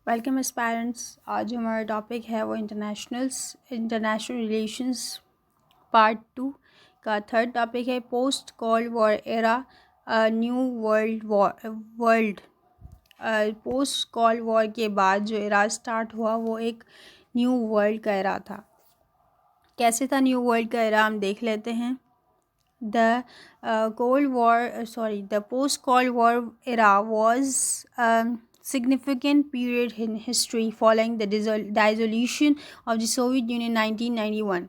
Welcome aspirants. आज जो हमारा टॉपिक है वो इंटरनेशनल रिलेशंस पार्ट 2 का थर्ड टॉपिक है post cold war era new world. Post cold war के बाद जो एरा स्टार्ट हुआ वो एक न्यू वर्ल्ड का एरा था। कैसे था न्यू वर्ल्ड का एरा, हम देख लेते हैं। The post-Cold War era was a significant period in history following the dissolution of the Soviet Union 1991.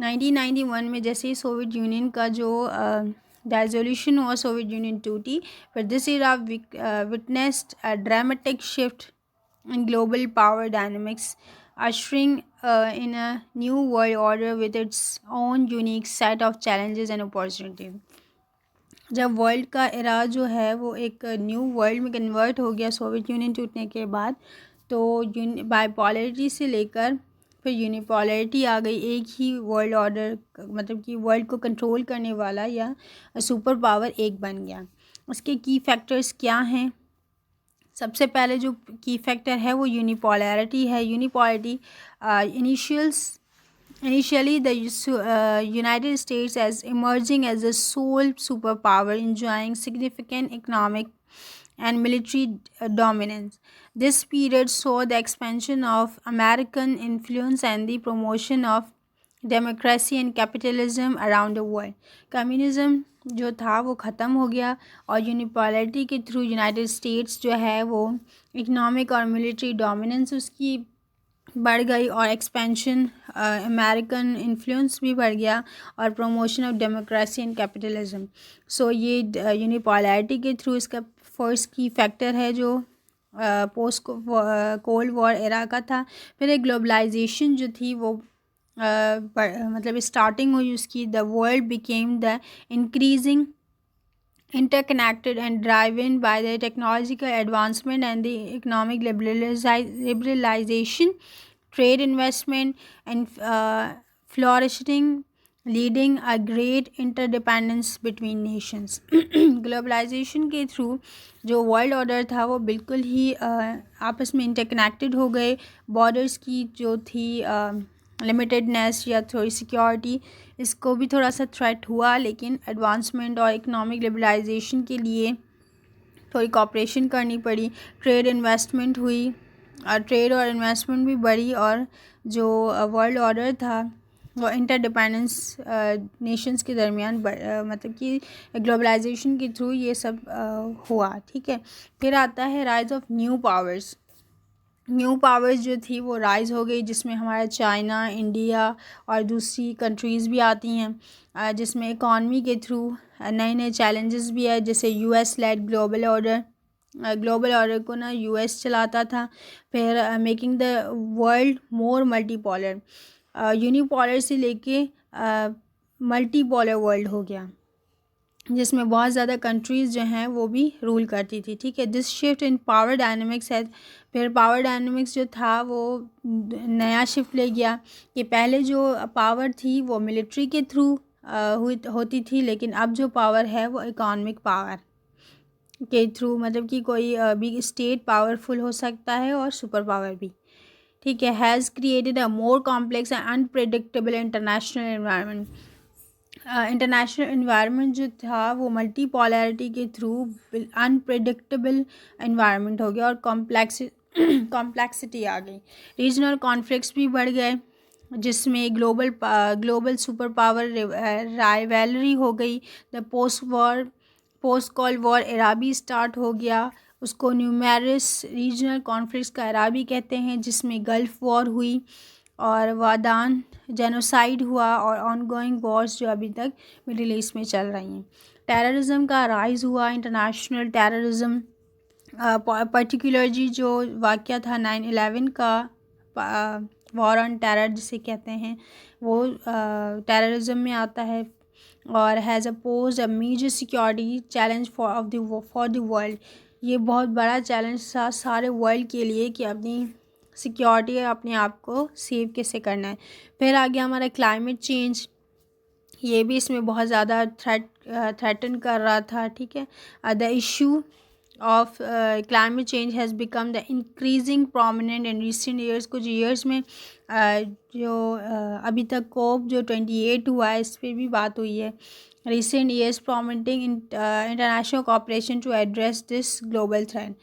1991 में जैसे ही सोवियत यूनियन का जो dissolution हुआ, सोवियत यूनियन टूटी, but this era witnessed a dramatic shift in global power dynamics, ushering in a new world order with its own unique set of challenges and opportunities. जब world का era जो है वो एक new world में convert हो गया Soviet union टूटने के बाद, तो बाइपोलरिटी से लेकर फिर यूनिपोलरिटी आ गई। एक ही वर्ल्ड ऑर्डर, मतलब कि वर्ल्ड को कंट्रोल करने वाला या सुपर पावर एक बन गया। उसके की फैक्टर्स क्या हैं? सबसे पहले जो की फैक्टर है वो यूनिपोलैरिटी है। Unipolarity initially the United States as emerging as the sole superpower enjoying significant economic and military dominance. This period saw the expansion of American influence and the promotion of democracy and capitalism around the world. Communism जो था वो ख़त्म हो गया और unipolarity के through United states जो है वो इकोनॉमिक और मिलिट्री डोमिनेंस उसकी बढ़ गई और एक्सपेंशन अमेरिकन इन्फ्लुएंस भी बढ़ गया और promotion of democracy and capitalism. So ये यूनिपोलैरिटी के थ्रू इसका फर्स्ट की फैक्टर है जो पोस्ट कोल्ड वॉर एरा का था। फिर एक ग्लोबलाइजेशन जो थी वो मतलब स्टार्टिंग हुई उसकी। The world became the increasing interconnected and driven by the technological advancement and the economic liberalization, trade investment and flourishing, leading a great interdependence between nations. Globalisation के थ्रू जो वर्ल्ड ऑर्डर था वो बिल्कुल ही आपस में interconnected हो गए। Borders की जो थी लिमिटेडनेस या थोड़ी सिक्योरिटी, इसको भी थोड़ा सा थ्रेट हुआ, लेकिन एडवांसमेंट और इकोनॉमिक लिबरलाइजेशन के लिए थोड़ी कॉपरेशन करनी पड़ी। ट्रेड इन्वेस्टमेंट हुई और ट्रेड और इन्वेस्टमेंट भी बढ़ी और जो वर्ल्ड ऑर्डर था वो इंटरडिपेंडेंस नेशंस के दरमियान मतलब कि ग्लोबलाइजेशन के थ्रू ये सब हुआ। ठीक है, फिर आता है rise of new powers. New powers जो थी वो राइज़ हो गई, जिसमें हमारा चाइना, इंडिया और दूसरी कंट्रीज़ भी आती हैं, जिसमें इकॉनमी के थ्रू नए नए चैलेंजेस भी है। जैसे यूएस लेड ग्लोबल ऑर्डर को ना यूएस चलाता था। फिर making the world more multipolar, unipolar से लेके मल्टीपोलर वर्ल्ड हो गया, जिसमें बहुत ज़्यादा कंट्रीज़ जो हैं वो भी रूल करती थी। ठीक है, this shift in power dynamics है। फिर पावर डायनेमिक्स जो था वो नया शिफ्ट ले गया कि पहले जो पावर थी वो मिलिट्री के थ्रू होती थी, लेकिन अब जो पावर है वो इकोनॉमिक पावर के थ्रू, मतलब कि कोई भी स्टेट पावरफुल हो सकता है और सुपर पावर भी। ठीक है, has created a more complex and unpredictable international environment. International environment जो था वो मल्टीपोलैरिटी के थ्रू अनप्रेडिक्टेबल एनवायरनमेंट हो गया और कॉम्प्लेक्सिटी आ गई। रीजनल कॉन्फ्लिक्ट्स भी बढ़ गए, जिसमें ग्लोबल सुपर पावर राइवलरी हो गई। The post cold war era भी स्टार्ट हो गया, उसको न्यूमेरस रीजनल कॉन्फ्लिक्ट्स का एरा भी कहते हैं, जिसमें गल्फ़ वॉर हुई और वादान जेनोसाइड हुआ और ऑनगोइंग वॉर्स जो अभी तक मिडिल ईस्ट में चल रही हैं। टेररिज्म का राइज़ हुआ, इंटरनेशनल टेररिज्म, पर्टिकुलरली जो वाक़या था 9/11 का, वॉर ऑन टेरर जिसे कहते हैं, वो टेररिज्म में आता है और has oppose a major security challenge for the world. ये बहुत बड़ा चैलेंज था सारे वर्ल्ड के लिए कि अपनी सिक्योरिटी अपने आप को सेव कैसे करना है। फिर आ गया हमारा क्लाइमेट चेंज, ये भी इसमें बहुत ज़्यादा थ्रेटन कर रहा था। ठीक है, the issue of climate change has become the increasing prominent in recent years. कुछ years में जो अभी तक COP जो 28 हुआ है इस पर भी बात हुई है. Recent years promoting international cooperation to address this global threat.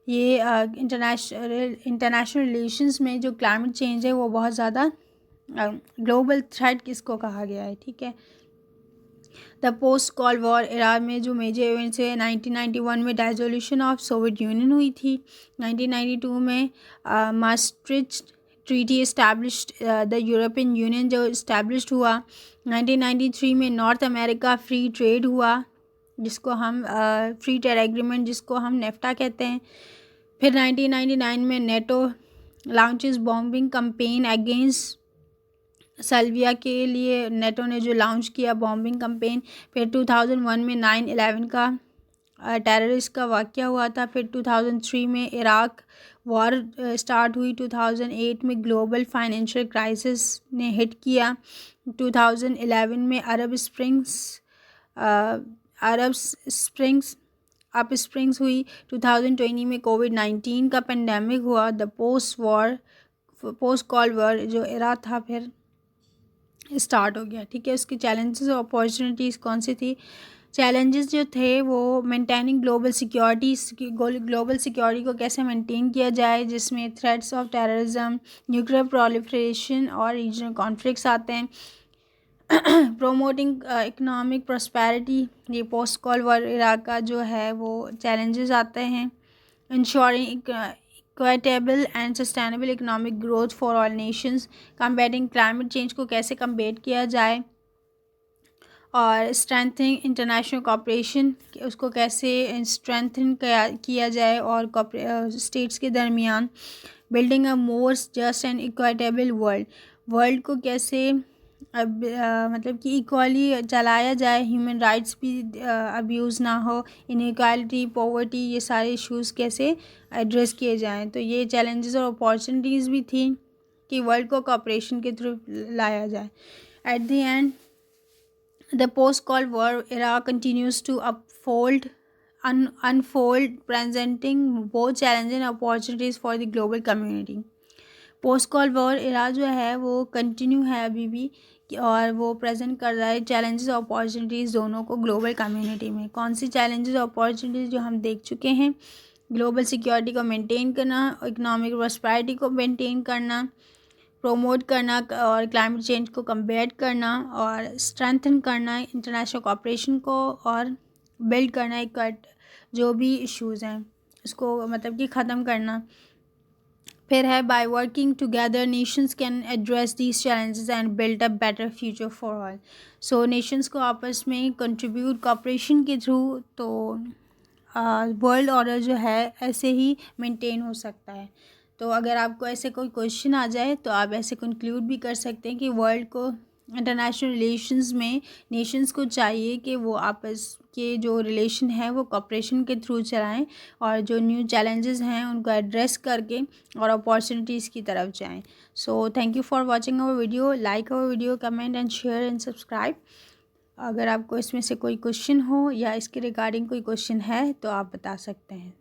ये इंटरनेशनल रिलेशंस में जो क्लाइमेट चेंज है वो बहुत ज़्यादा ग्लोबल थ्रेट किसको कहा गया है. ठीक है. The post cold war era में जो मेजर इवेंट्स है 1991 में डाइसोल्यूशन ऑफ सोवियत यूनियन हुई थी. 1992 में maastricht treaty established the European union जो इस्टेब्लिश्ड हुआ. 1993 में नॉर्थ अमेरिका फ्री ट्रेड हुआ जिसको हम फ्री ट्रेड एग्रीमेंट जिसको हम नेफ्टा कहते हैं. फिर 1999 में NATO launches bombing campaign against Serbia के लिए नेटो ने जो लॉन्च किया बॉम्बिंग कैंपेन. फिर 2001 में 9/11 का टेररिस्ट का वाक़या हुआ था. फिर 2003 में इराक वॉर स्टार्ट हुई. 2008 में ग्लोबल फाइनेंशियल क्राइसिस ने हिट किया. 2011 में अरब स्प्रिंग्स हुई. 2020 में कोविड-19 का पेंडेमिक हुआ. द पोस्ट कॉल्ड वॉर जो एरा था फिर स्टार्ट हो गया. ठीक है. उसकी चैलेंजेस और अपॉर्चुनिटीज़ कौन सी थी. चैलेंजेस जो थे वो मेंटेनिंग ग्लोबल सिक्योरिटी को कैसे मेंटेन किया जाए जिसमें threats of terrorism, nuclear proliferation और रीजनल कॉन्फ्लिक्ट्स आते हैं. प्रोमोटिंग इकोनॉमिक प्रॉस्पेरिटी ये पोस्ट कॉल्ड वॉर एरा का जो है वो चैलेंजेस आते हैं. Ensuring equitable and sustainable economic growth for all Nations. Combating climate change को कैसे कम्बेट किया जाए और स्ट्रेंथनिंग इंटरनेशनल कोऑपरेशन उसको कैसे स्ट्रेंथन किया जाए और स्टेट्स के दरमियान. Building a more just and equitable world को कैसे मतलब कि इक्वली चलाया जाए. ह्यूमन राइट्स भी अब्यूज़ ना हो. इनइक्वालिटी, पॉवर्टी ये सारे इश्यूज़ कैसे एड्रेस किए जाएं. तो ये चैलेंजेस और अपॉर्चुनिटीज़ भी थी कि वर्ल्ड को कोऑपरेशन के थ्रू लाया जाए. At the end the post cold war era continues to unfold presenting both challenges and opportunities for the global community. Post cold war era जो है वो कंटिन्यू है अभी भी और वो प्रेजेंट कर रहा है चैलेंजेस और अपॉर्चुनिटीज़ दोनों को ग्लोबल कम्युनिटी में. कौन सी चैलेंजेस और अपॉर्चुनिटीज़ जो हम देख चुके हैं. ग्लोबल सिक्योरिटी को मेंटेन करना, इकोनॉमिक प्रॉस्पेरिटी को मेंटेन करना, प्रोमोट करना और क्लाइमेट चेंज को कम्बैट करना और स्ट्रेंथन करना इंटरनेशनल कोऑपरेशन को और बिल्ड करना जो भी इश्यूज़ हैं उसको मतलब कि ख़त्म करना. फिर है by working together Nations can address these challenges and build a better future for all. So Nations को आपस में कंट्रीब्यूट कोऑपरेशन के थ्रू तो वर्ल्ड ऑर्डर जो है ऐसे ही मेंटेन हो सकता है. तो अगर आपको ऐसे कोई क्वेश्चन आ जाए तो आप ऐसे कंक्लूड भी कर सकते हैं कि वर्ल्ड को इंटरनेशनल रिलेशंस में नेशंस को चाहिए कि वो आपस के जो रिलेशन है वो कोऑपरेशन के थ्रू चलाएं और जो न्यू चैलेंजेस हैं उनको एड्रेस करके और अपॉर्चुनिटीज़ की तरफ जाएं. So thank you for watching our video. Like our video, comment and share and subscribe. अगर आपको इसमें से कोई क्वेश्चन हो या इसके रिगार्डिंग कोई क्वेश्चन है तो आप बता सकते हैं.